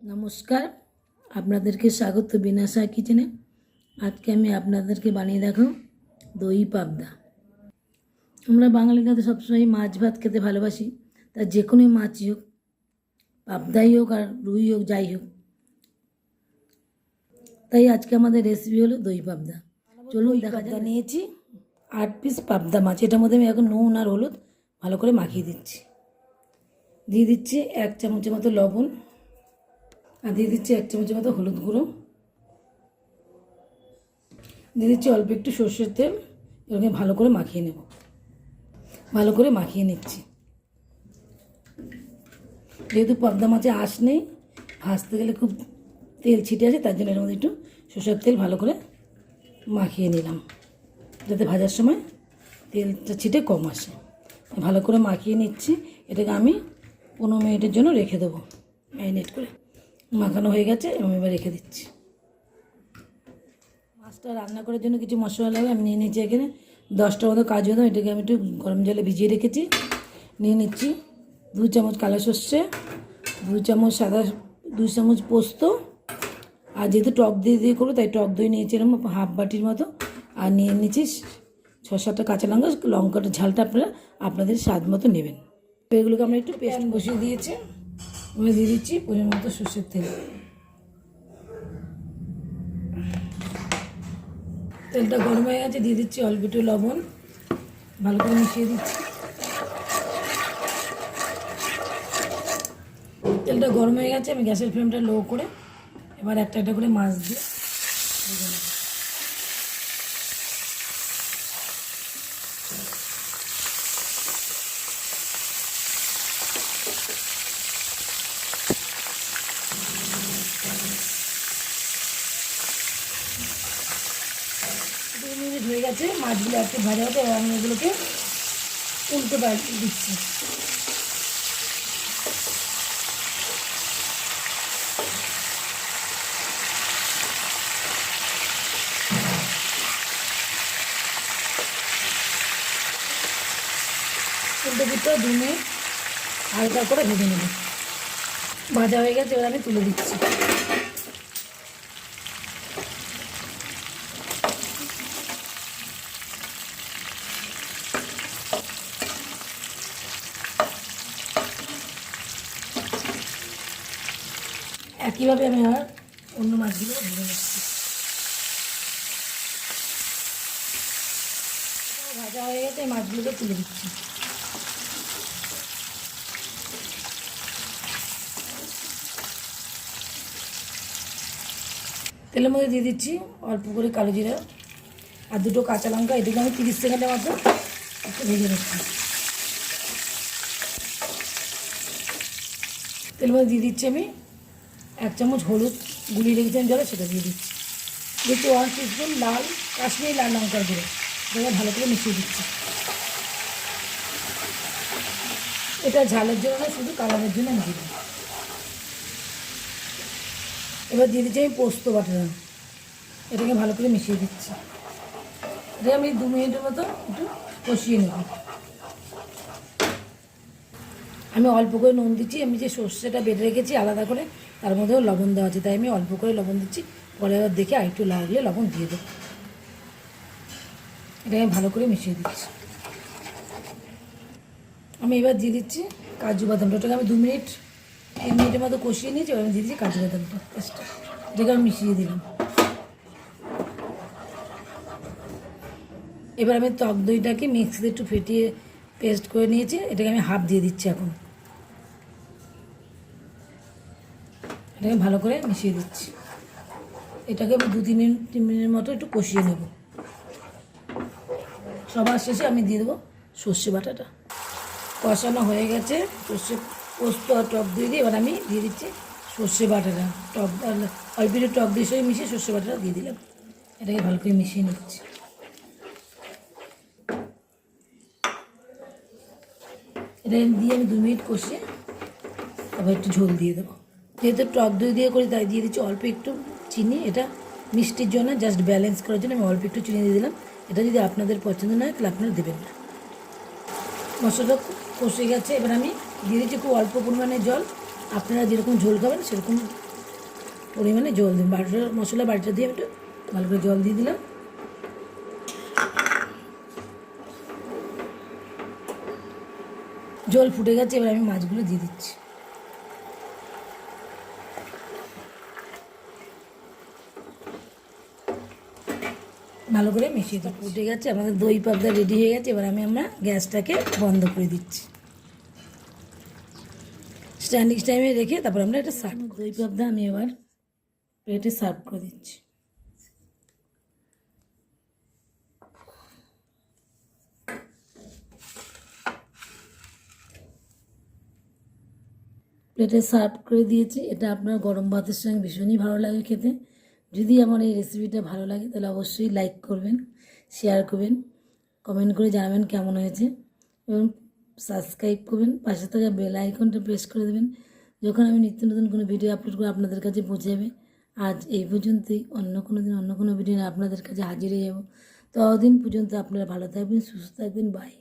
নমস্কার, আপনাদেরকে স্বাগত বিনাশা কিচেনে। আজকে আমি আপনাদেরকে বানিয়ে দেখাবো দই পাবদা। আমরা বাঙালিরা তো সবসময় মাছ ভাত খেতে ভালোবাসি, তা যে কোনো মাছই হোক, পাবদাই হোক আর রুই হোক, যাই হোক। তাই আজকে আমাদের রেসিপি হলো দই পাবদা। চলুন দেখা যাক। নিয়েছি 8 পিস পাবদা মাছ। এটার মধ্যে আমি এখন নুন আর হলুদ ভালো করে মাখিয়ে দিচ্ছি। দিয়ে দিচ্ছি 1 চামচের মতো লবণ, আর দিয়ে দিচ্ছি 1 চামচের মতো হলুদ গুঁড়ো, দিয়ে দিচ্ছি অল্প একটু সর্ষের তেল। এটাকে ভালো করে মাখিয়ে নেব। ভালো করে মাখিয়ে নিচ্ছি। যেহেতু পাবদা মাছে আঁশ নেই, ভাজতে গেলে খুব তেল ছিটে আছে, তার জন্য এর মধ্যে একটু সর্ষের তেল ভালো করে মাখিয়ে নিলাম, যাতে ভাজার সময় তেলটা ছিটে কম আসে। ভালো করে মাখিয়ে নিচ্ছি। এটাকে আমি 15 মিনিটের জন্য রেখে দেবো ম্যারিনেট করে। মাখানো হয়ে গেছে, আমি এবার রেখে দিচ্ছি। মাছটা রান্না করার জন্য কিছু মশলা লাগবে। আমি নিয়ে নিচ্ছি এখানে 10টা মতো কাজু বাদাম। এটাকে আমি একটু গরম জলে ভিজিয়ে রেখেছি। নিয়ে নিচ্ছি 2 চামচ কালো সর্ষে, 2 চামচ সাদা, 2 চামচ পোস্ত, আর যেহেতু টক দিয়ে করবো তাই টক দই নিয়েছি এরকম হাফ বাটির মতো। আর নিয়ে নিচ্ছি 6-7টা কাঁচা লঙ্কা। লঙ্কাটা ঝালটা আপনাদের স্বাদ মতো নেবেন। এগুলোকে আমরা একটু পেস্ট বসিয়ে দিয়েছি। আমি দিয়ে দিচ্ছি পরিমাণ মতো সর্ষের তেল। তেলটা গরম হয়ে গেছে, দিয়ে দিচ্ছি অল্প একটু লবণ, ভালো করে মিশিয়ে দিচ্ছি। তেলটা গরম হয়ে গেছে, আমি গ্যাসের ফ্লেমটা লো করে এবার একটা একটা করে মাছ দিয়ে মিনিট হয়ে গেছে। মাছগুলো একটু ভাজা হতে, এবার আমি এগুলোকে উল্টে পাল্টে দিচ্ছি। উল্টে দিতে 2 মিনিট হালকা করে ভেজে নেব। ভাজা হয়ে গেছে, এবার আমি তুলে দিচ্ছি। একইভাবে আমি আর অন্য মাছগুলো ভেজে নিচ্ছি। ভাজা হয়ে গেছে, এই মাছগুলোকে তুলে দিচ্ছি। তেলের মধ্যে দিয়ে দিচ্ছি অল্প করে কালো জিরা আর 2টো কাঁচা লঙ্কা। এটাকে আমি 30 সেকেন্ডের মতো একটু ভেজে নিচ্ছি। তেলের মধ্যে দিয়ে দিচ্ছি আমি 1 চামচ হলুদ গুলিয়ে রেখেছিলাম জলে, সেটা দিয়ে দিচ্ছি। দিচ্ছি 1 টিস্পুন লাল কাশ্মীরি লাল লঙ্কার গুঁড়ো। এটাকে ভালো করে মিশিয়ে দিচ্ছি। এটা ঝালের জন্য না, শুধু কালারের জন্য আমি দিলাম। এবার দিয়ে দিচ্ছি আমি পোস্ত বাটা। এটাকে ভালো করে মিশিয়ে দিচ্ছি। এটা আমি 2 মিনিটের মতো একটু কষিয়ে নেব। আমি অল্প করে নুন দিচ্ছি। আমি যে সর্ষেটা বেটে রেখেছি আলাদা করে, তার মধ্যেও লবণ দেওয়া আছে, তাই আমি অল্প করে লবণ দিচ্ছি। পরে আবার দেখে আরেকটু লাগলে লবণ দিয়ে দেবো। এটাকে ভালো করে মিশিয়ে দিচ্ছি। আমি এবার দিয়ে দিচ্ছি কাজু বাদামটা। ওটাকে আমি 3 মিনিটের মতো কষিয়ে নিয়েছি। এবার আমি দিয়ে দিচ্ছি কাজু বাদামটা পেস্টটা। এটাকে আমি মিশিয়ে দিলাম। এবার আমি টক দইটাকে মিক্সিতে একটু ফেটিয়ে পেস্ট করে নিয়েছি। এটাকে আমি হাফ দিয়ে দিচ্ছি এখন। এটাকে ভালো করে মিশিয়ে দিচ্ছি। এটাকে আমি 2-3 মিনিটের মতো একটু কষিয়ে নেব। সবার শেষে আমি দিয়ে দেবো সর্ষে বাটাটা। কষানো হয়ে গেছে সর্ষে পোস্ত আর টক দই দিয়ে। এবার আমি দিয়ে দিচ্ছি সর্ষে বাটাটা। টক অল্প একটু টক দইয়ের সঙ্গে মিশিয়ে সর্ষে বাটাটা দিয়ে দিলাম। এটাকে ভালো করে মিশিয়ে নিচ্ছি। এটা দিয়ে আমি 2 মিনিট কষিয়ে আবার একটু ঝোল দিয়ে দেবো। যেহেতু টক দই দিয়ে করি তাই দিয়ে দিচ্ছি অল্প একটু চিনি। এটা মিষ্টির জন্য, জাস্ট ব্যালেন্স করার জন্য আমি অল্প একটু চিনি দিয়ে দিলাম। এটা যদি আপনাদের পছন্দ না হয় তাহলে আপনারা দেবেন না। মশলাটা কষে গেছে, এবার আমি দিয়ে দিচ্ছি খুব অল্প পরিমাণে জল। আপনারা যেরকম ঝোল খাবেন সেরকম পরিমাণে জল দিন। বাটার মশলা বাটিটা দিয়ে একটু ভালো করে জল দিয়ে দিলাম। জল ফুটে গেছে, এবার আমি মাছগুলো দিয়ে দিচ্ছি। ভালো করে মিশিয়ে দিই। ফুটে গেছে, আমাদের দই পাবদা রেডি হয়ে গেছে। এবার আমরা গ্যাসটাকে বন্ধ করে দিচ্ছি। স্ট্যান্ডিং টাইমে রেখে তারপর আমরা এটা সার্ভ। দই পাবদা আমি এবার প্লেটে সার্ভ করে দিচ্ছি। প্লেটে সার্ভ করে দিয়েছি। এটা আপনার গরম ভাতের সঙ্গে ভীষণই ভালো লাগে খেতে। যদি আমার এই রেসিপিটা ভালো লাগে তাহলে অবশ্যই লাইক করবেন, শেয়ার করবেন, কমেন্ট করে জানাবেন কেমন হয়েছে এবং সাবস্ক্রাইব করবেন। পাশে থাকা বেল আইকনটা প্রেস করে দেবেন। যখন আমি নিত্য নতুন কোনো ভিডিও আপলোড করে আপনাদের কাছে পৌঁছে যাবে। আজ এই পর্যন্তই। অন্য কোনো দিন অন্য কোনো ভিডিও আপনাদের কাছে হাজির হয়ে যাব। ততদিন পর্যন্ত আপনারা ভালো থাকবেন, সুস্থ থাকবেন। বাই।